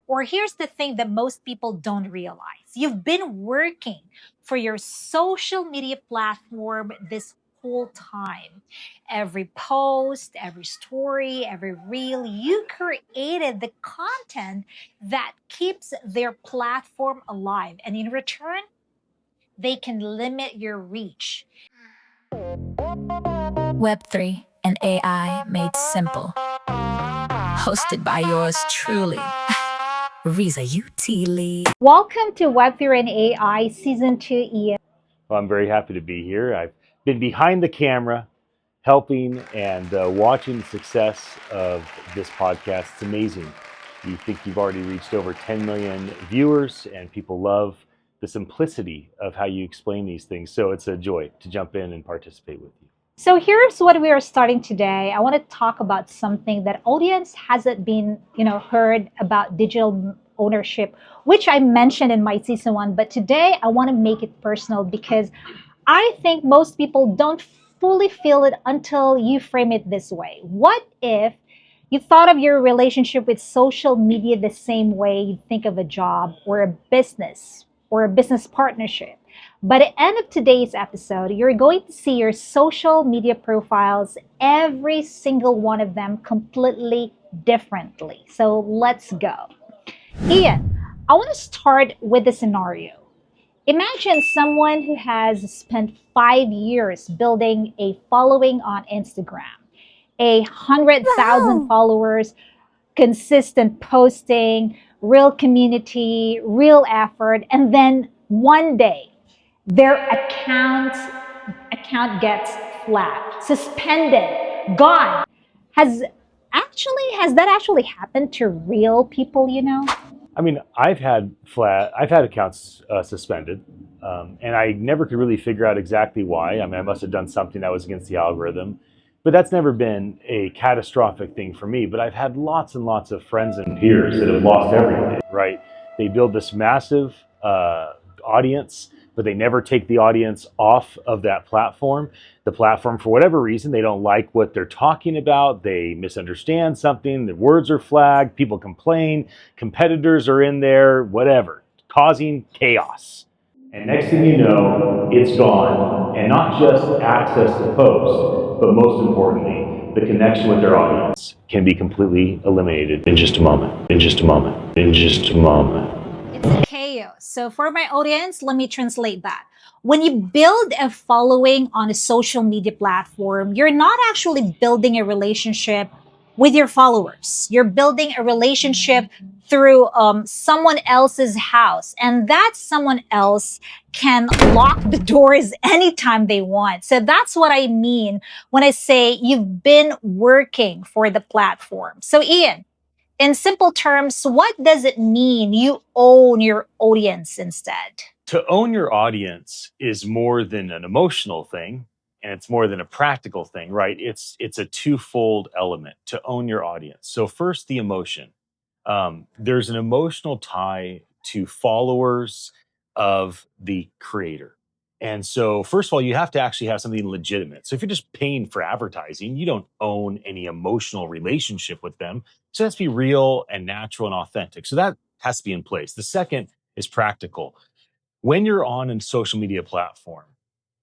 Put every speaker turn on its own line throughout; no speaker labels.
Or here's the thing that most people don't realize. You've been working for your social media platform this whole time. Every post, every story, every reel, you created the content that keeps their platform alive. And in return, they can limit your reach.
Web3 and AI made simple. Hosted by yours truly, Riza Utile.
Welcome to Web3 and AI Season 2, Ian.
Well, I'm very happy to be here. I've been behind the camera, helping and watching the success of this podcast. It's amazing. You think you've already reached over 10 million viewers, and people love the simplicity of how you explain these things. So it's a joy to jump in and participate with you.
So here's what we are starting today. I want to talk about something that audience hasn't been, heard about digital ownership, which I mentioned in my season 1. But today I want to make it personal because I think most people don't fully feel it until you frame it this way. What if you thought of your relationship with social media the same way you think of a job or a business partnership? By the end of today's episode, you're going to see your social media profiles, every single one of them completely differently. So let's go. Ian, I want to start with a scenario. Imagine someone who has spent 5 years building a following on Instagram, 100,000 followers, consistent posting, real community, real effort, and then one day their account gets flagged, suspended, gone. Has that actually happened to real people,
I mean, I've had accounts suspended, and I never could really figure out exactly why. I mean, I must have done something that was against the algorithm, but that's never been a catastrophic thing for me. But I've had lots and lots of friends and peers that have lost everything, right? They build this massive audience, but they never take the audience off of that platform. The platform, for whatever reason, they don't like what they're talking about. They misunderstand something. The words are flagged. People complain. Competitors are in there, whatever, causing chaos. And next thing you know, it's gone. And not just access to post, but most importantly, the connection with their audience can be completely eliminated in just a moment, in just a moment, in just a moment.
It's chaos. So for my audience, let me translate that. When you build a following on a social media platform, you're not actually building a relationship with your followers. You're building a relationship through someone else's house. And that someone else can lock the doors anytime they want. So that's what I mean when I say you've been working for the platform. So Ian, in simple terms, what does it mean you own your audience instead?
To own your audience is more than an emotional thing, and it's more than a practical thing, right? It's a twofold element to own your audience. So first, the emotion. There's an emotional tie to followers of the creator. And so, first of all, you have to actually have something legitimate. So if you're just paying for advertising, you don't own any emotional relationship with them. So it has to be real and natural and authentic. So that has to be in place. The second is practical. When you're on a social media platform,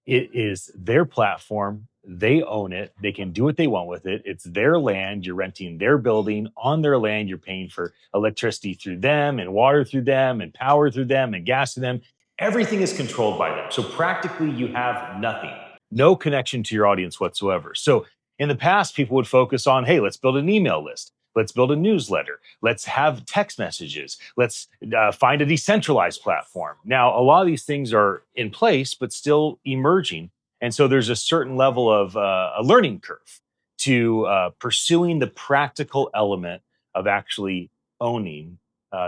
it is their platform. They own it. They can do what they want with it. It's their land. You're renting their building on their land. You're paying for electricity through them and water through them and power through them and gas through them. Everything is controlled by them. So practically you have nothing, no connection to your audience whatsoever. So in the past, people would focus on, hey, let's build an email list. Let's build a newsletter. Let's have text messages. Let's find a decentralized platform. Now, a lot of these things are in place, but still emerging. And so there's a certain level of a learning curve to pursuing the practical element of actually owning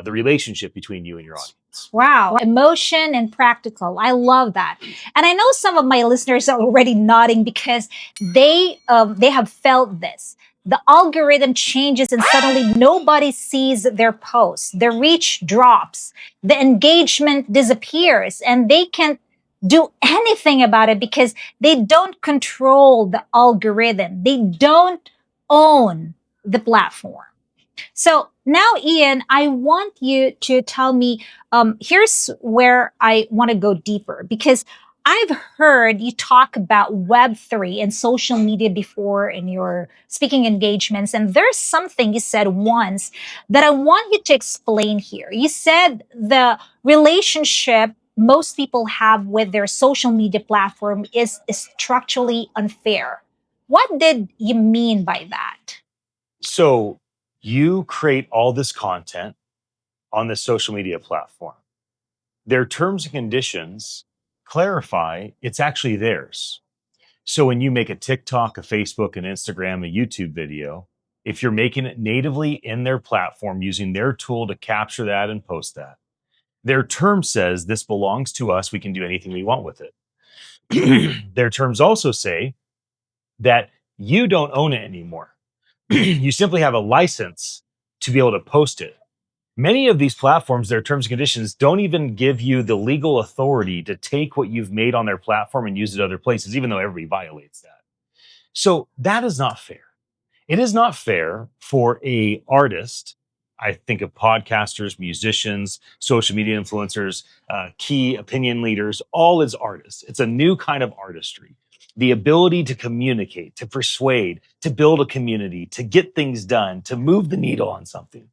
the relationship between you and your audience.
Wow, emotion and practical. I love that. And I know some of my listeners are already nodding because they have felt this. The algorithm changes and suddenly nobody sees their posts. The reach drops, the engagement disappears, and they can't do anything about it because they don't control the algorithm. They don't own the platform. So now, Ian, I want you to tell me, here's where I want to go deeper because I've heard you talk about Web3 and social media before in your speaking engagements. And there's something you said once that I want you to explain here. You said the relationship most people have with their social media platform is structurally unfair. What did you mean by that?
So you create all this content on this social media platform. Their terms and conditions clarify it's actually theirs. So when you make a TikTok, a Facebook, an Instagram, a YouTube video, if you're making it natively in their platform using their tool to capture that and post that, their term says this belongs to us. We can do anything we want with it. Their terms also say that you don't own it anymore. You simply have a license to be able to post it. Many of these platforms, their terms and conditions don't even give you the legal authority to take what you've made on their platform and use it other places, even though everybody violates that. So that is not fair. It is not fair for a artist. I think of podcasters, musicians, social media influencers, key opinion leaders, all as artists. It's a new kind of artistry. The ability to communicate, to persuade, to build a community, to get things done, to move the needle on something.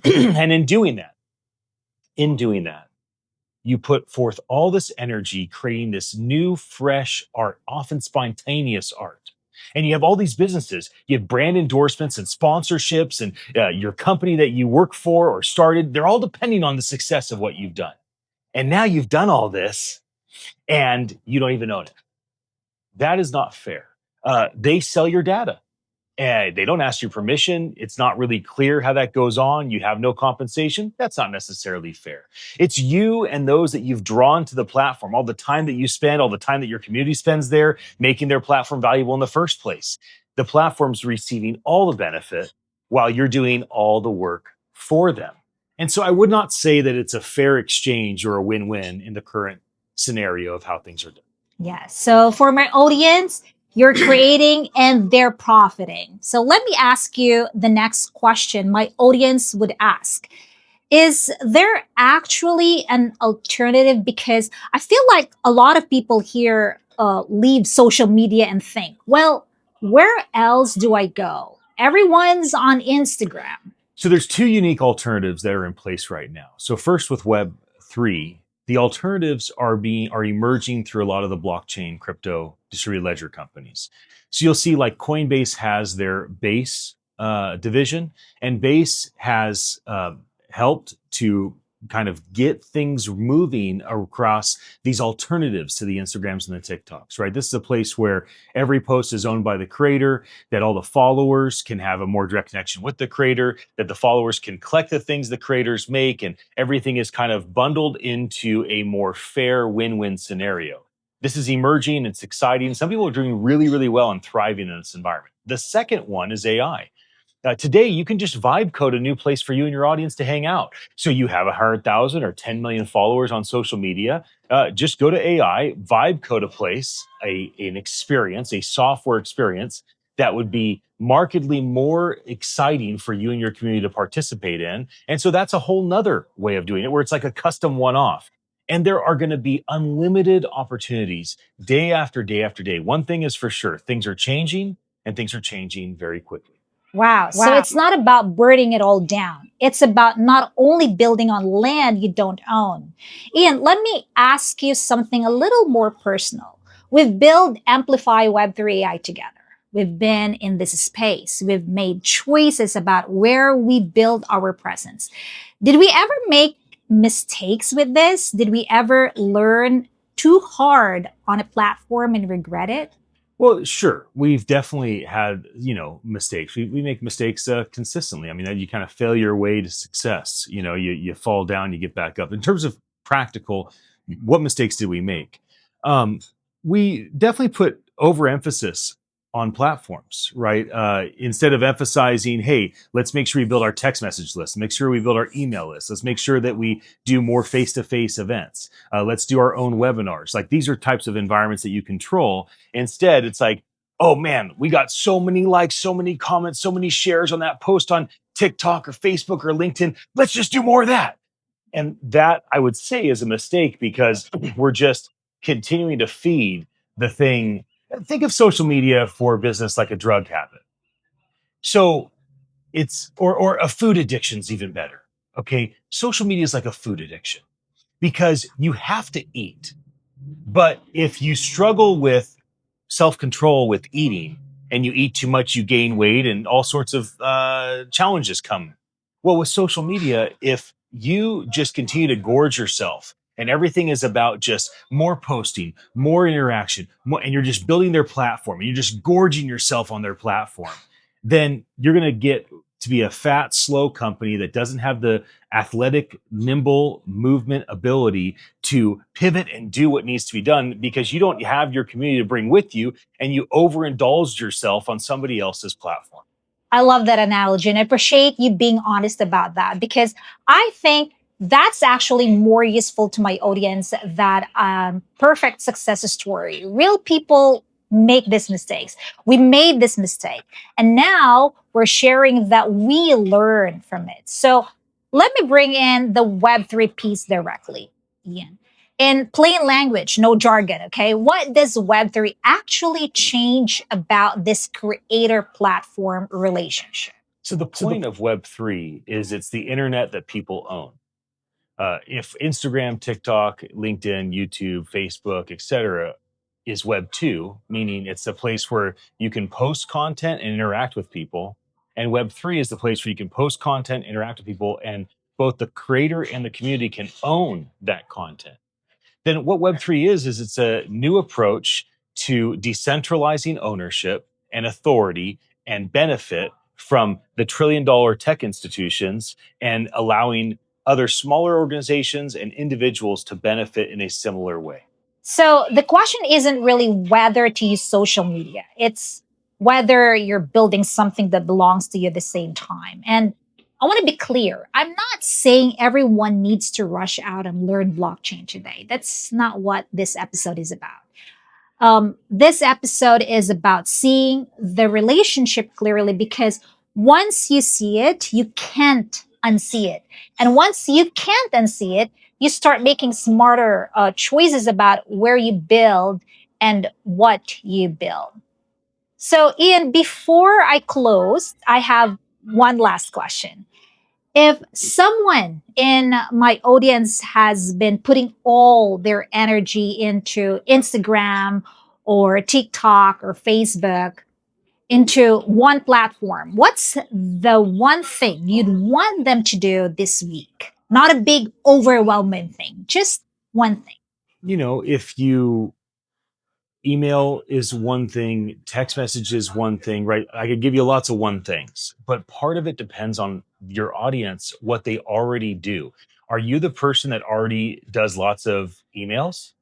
And in doing that, you put forth all this energy creating this new, fresh art, often spontaneous art. And you have all these businesses, you have brand endorsements and sponsorships, and your company that you work for or started, they're all depending on the success of what you've done. And now you've done all this and you don't even own it. That is not fair. They sell your data. And they don't ask your permission. It's not really clear how that goes on. You have no compensation. That's not necessarily fair. It's you and those that you've drawn to the platform, all the time that you spend, all the time that your community spends there, making their platform valuable in the first place. The platform's receiving all the benefit while you're doing all the work for them. And so I would not say that it's a fair exchange or a win-win in the current scenario of how things are done.
Yeah. So for my audience, you're creating and they're profiting. So let me ask you the next question my audience would ask. Is there actually an alternative? Because I feel like a lot of people here leave social media and think, well, where else do I go? Everyone's on Instagram.
So there's two unique alternatives that are in place right now. So first with Web3, the alternatives are emerging through a lot of the blockchain crypto distributed ledger companies. So you'll see like Coinbase has their Base division, and Base has helped to kind of get things moving across these alternatives to the Instagrams and the TikToks, right? This is a place where every post is owned by the creator, that all the followers can have a more direct connection with the creator, that the followers can collect the things the creators make, and everything is kind of bundled into a more fair win-win scenario. This is emerging, it's exciting. Some people are doing really, really well and thriving in this environment. The second one is AI. Today, you can just vibe code a new place for you and your audience to hang out. So you have 100,000 or 10 million followers on social media. Just go to AI, vibe code a place, an experience, a software experience that would be markedly more exciting for you and your community to participate in. And so that's a whole nother way of doing it, where it's like a custom one-off. And there are going to be unlimited opportunities day after day after day. One thing is for sure, things are changing, and things are changing very quickly.
Wow. So it's not about burning it all down. It's about not only building on land you don't own. Ian, let me ask you something a little more personal. We've built Amplify Web3 AI together. We've been in this space. We've made choices about where we build our presence. Did we ever make mistakes with this? Did we ever learn too hard on a platform and regret it?
Well, sure. We've definitely had, mistakes. We make mistakes consistently. I mean, you kind of fail your way to success. You fall down, you get back up. In terms of practical, what mistakes did we make? We definitely put overemphasis on platforms, right? Instead of emphasizing, hey, let's make sure we build our text message list, make sure we build our email list, let's make sure that we do more face-to-face events, let's do our own webinars. Like these are types of environments that you control. Instead, it's like, oh man, we got so many likes, so many comments, so many shares on that post on TikTok or Facebook or LinkedIn. Let's just do more of that. And that I would say is a mistake because we're just continuing to feed the thing. Think of social media for business like a drug habit. So it's, or a food addiction's even better. Okay. Social media is like a food addiction because you have to eat. But if you struggle with self control with eating and you eat too much, you gain weight and all sorts of challenges come. Well, with social media, if you just continue to gorge yourself and everything is about just more posting, more interaction, more, and you're just building their platform and you're just gorging yourself on their platform, then you're going to get to be a fat, slow company that doesn't have the athletic, nimble movement ability to pivot and do what needs to be done because you don't have your community to bring with you and you overindulged yourself on somebody else's platform.
I love that analogy and I appreciate you being honest about that because I think that's actually more useful to my audience that perfect success story. Real people make these mistakes. We made this mistake and now we're sharing that we learn from it. So let me bring in the Web3 piece directly, Ian. In plain language, no jargon, okay? What does Web3 actually change about this creator platform relationship?
So the point of Web3 is it's the internet that people own. If Instagram, TikTok, LinkedIn, YouTube, Facebook, etc., is Web2, meaning it's a place where you can post content and interact with people, and Web3 is the place where you can post content, interact with people, and both the creator and the community can own that content. Then what Web3 is it's a new approach to decentralizing ownership and authority and benefit from the trillion-dollar tech institutions and allowing other smaller organizations and individuals to benefit in a similar way.
So the question isn't really whether to use social media, it's whether you're building something that belongs to you at the same time. And I want to be clear. I'm not saying everyone needs to rush out and learn blockchain today. That's not what this episode is about. This episode is about seeing the relationship clearly because once you see it, you can't unsee it. And once you can't unsee it, you start making smarter choices about where you build and what you build. So, Ian, before I close, I have one last question. If someone in my audience has been putting all their energy into Instagram or TikTok or Facebook into one platform, what's the one thing you'd want them to do this week? Not a big overwhelming thing, just one thing.
You know, if you email is one thing, text message is one thing, right? I could give you lots of one things, but part of it depends on your audience, what they already do. Are you the person that already does lots of emails?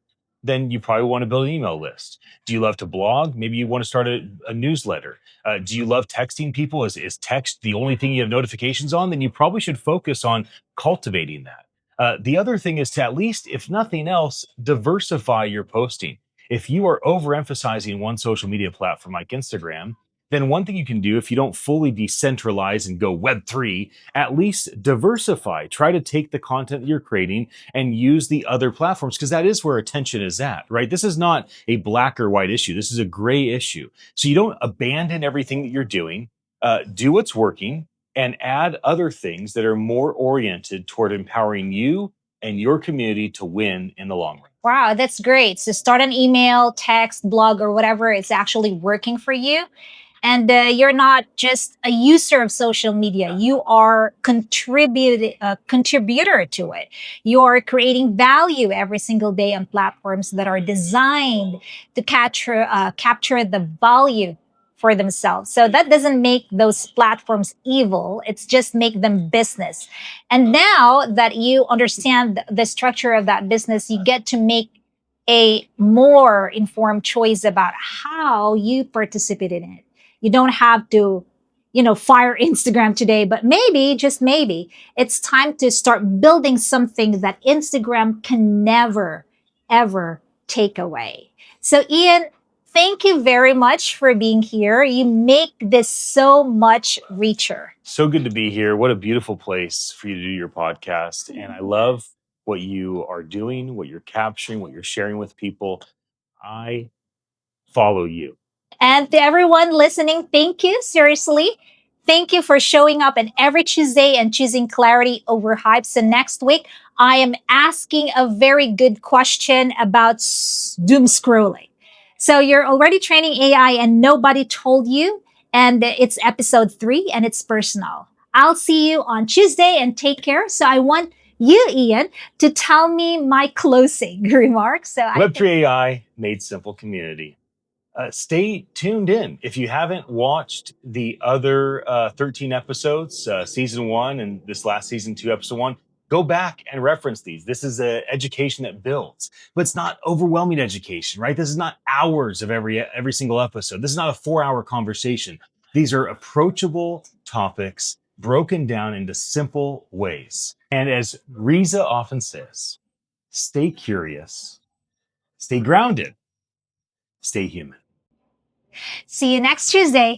Then you probably want to build an email list. Do you love to blog? Maybe you want to start a newsletter. Do you love texting people? Is text the only thing you have notifications on? Then you probably should focus on cultivating that. The other thing is to at least, if nothing else, diversify your posting. If you are overemphasizing one social media platform like Instagram, then one thing you can do if you don't fully decentralize and go Web3, at least diversify. Try to take the content that you're creating and use the other platforms because that is where attention is at, right? This is not a black or white issue. This is a gray issue. So you don't abandon everything that you're doing, do what's working and add other things that are more oriented toward empowering you and your community to win in the long run.
Wow, that's great. So start an email, text, blog, or whatever is actually working for you. And you're not just a user of social media. You are a contributor to it. You are creating value every single day on platforms that are designed to capture the value for themselves. So that doesn't make those platforms evil. It's just make them business. And now that you understand the structure of that business, you get to make a more informed choice about how you participate in it. You don't have to, fire Instagram today, but maybe, just maybe, it's time to start building something that Instagram can never, ever take away. So, Ian, thank you very much for being here. You make this so much richer.
So good to be here. What a beautiful place for you to do your podcast. And I love what you are doing, what you're capturing, what you're sharing with people. I follow you.
And to everyone listening, thank you. Seriously. Thank you for showing up on every Tuesday and choosing clarity over hype. So next week, I am asking a very good question about doom scrolling. So you're already training AI and nobody told you. And it's episode 3 and it's personal. I'll see you on Tuesday and take care. So I want you, Ian, to tell me my closing remarks. So
Web3 AI made simple community. Stay tuned in. If you haven't watched the other 13 episodes, season 1 and this last season 2, episode 1, go back and reference these. This is an education that builds, but it's not overwhelming education, right? This is not hours of every single episode. This is not a 4-hour conversation. These are approachable topics broken down into simple ways. And as Riza often says, stay curious, stay grounded, stay human.
see you next Tuesday.